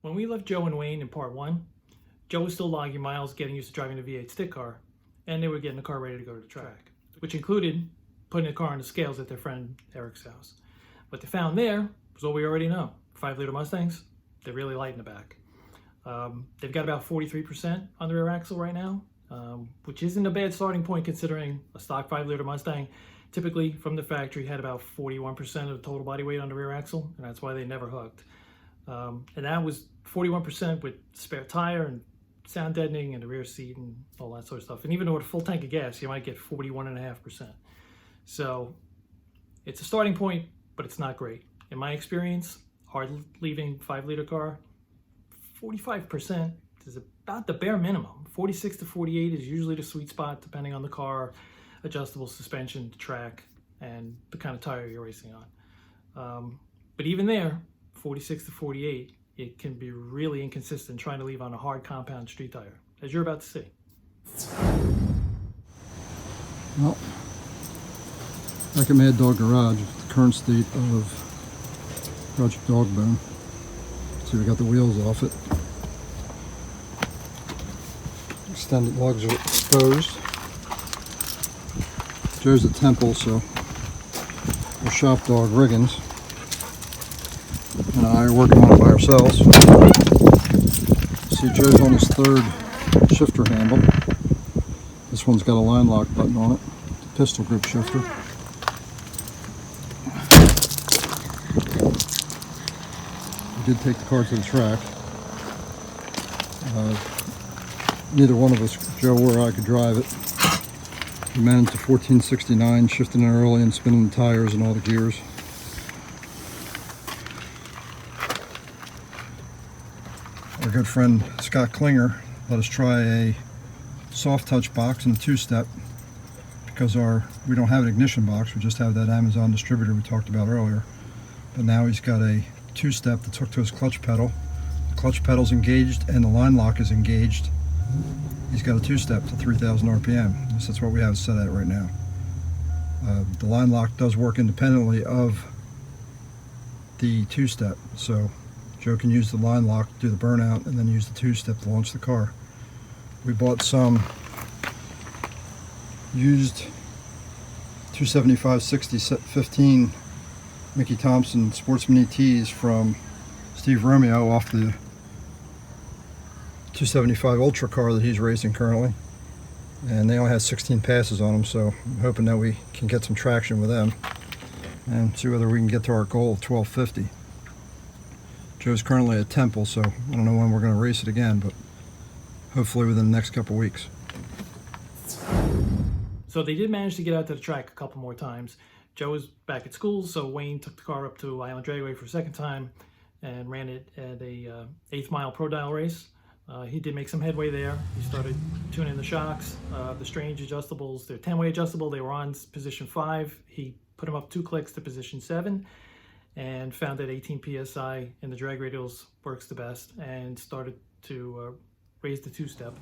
When we left Joe and Wayne in part one, Joe was still logging miles, getting used to driving a V8 stick car, and they were getting the car ready to go to the track, which included putting the car on the scales at their friend Eric's house. What they found there was what we already know. 5-liter Mustangs, they're really light in the back. They've got about 43% on the rear axle right now, which isn't a bad starting point considering a stock 5-liter Mustang typically from the factory had about 41% of the total body weight on the rear axle, and that's why they never hooked. And that was 41% with spare tire and sound deadening and the rear seat and all that sort of stuff. And even with a full tank of gas, you might get 41.5%. So it's a starting point, but it's not great. In my experience, hard leaving 5-liter car, 45% is about the bare minimum. 46 to 48 is usually the sweet spot depending on the car, adjustable suspension, the track, and the kind of tire you're racing on. But even there, 46 to 48, it can be really inconsistent trying to leave on a hard compound street tire, as you're about to see. Well, back at Maddog Garage, the current state of Project Dogbone. See, we got the wheels off it. Extended lugs are exposed. Joe's at Temple, so we're shop dog Riggins. And I are working on it by ourselves. See, Joe's on his third shifter handle. This one's got a line lock button on it, the pistol grip shifter. We did take the car to the track. Neither one of us, Joe or I, could drive it. We managed to 1469, shifting it early and spinning the tires and all the gears. Our good friend Scott Klinger let us try a soft touch box and a two-step because we don't have an ignition box, we just have that Amazon distributor we talked about earlier. But now he's got a two-step that's hooked to his clutch pedal. The clutch pedal's engaged and the line lock is engaged. He's got a two-step to 3,000 RPM. So that's what we have set at right now. The line lock does work independently of the two-step, so Joe can use the line lock, do the burnout, and then use the two-step to launch the car. We bought some used 275/60/15 Mickey Thompson Sportsman ETs from Steve Romeo off the 275 Ultra car that he's racing currently. And they only have 16 passes on them, so I'm hoping that we can get some traction with them and see whether we can get to our goal of 1250. Joe's currently at Temple, so I don't know when we're going to race it again, but hopefully within the next couple weeks. So they did manage to get out to the track a couple more times. Joe was back at school, so Wayne took the car up to Island Dragway for a second time and ran it at a 8th mile pro dial race. He did make some headway there. He started tuning the shocks, the strange adjustables. They're 10-way adjustable. They were on position 5. He put them up 2 clicks to position 7 and found that 18 PSI in the drag radials works the best and started to raise the two-step.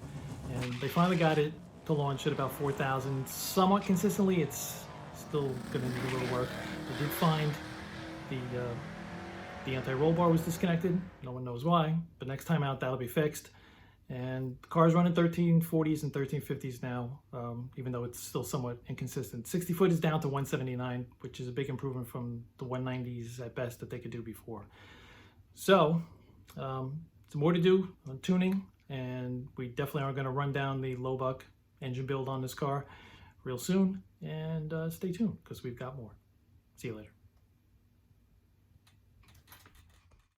And they finally got it to launch at about 4,000 somewhat consistently. It's still going to need a little work. They did find the anti-roll bar was disconnected. No one knows why, but next time out that'll be fixed. And the car's running 1340s and 1350s now, even though it's still somewhat inconsistent. 60 foot is down to 179, which is a big improvement from the 190s at best that they could do before. So, some more to do on tuning, and we definitely are going to run down the low buck engine build on this car real soon. And stay tuned because we've got more. See you later.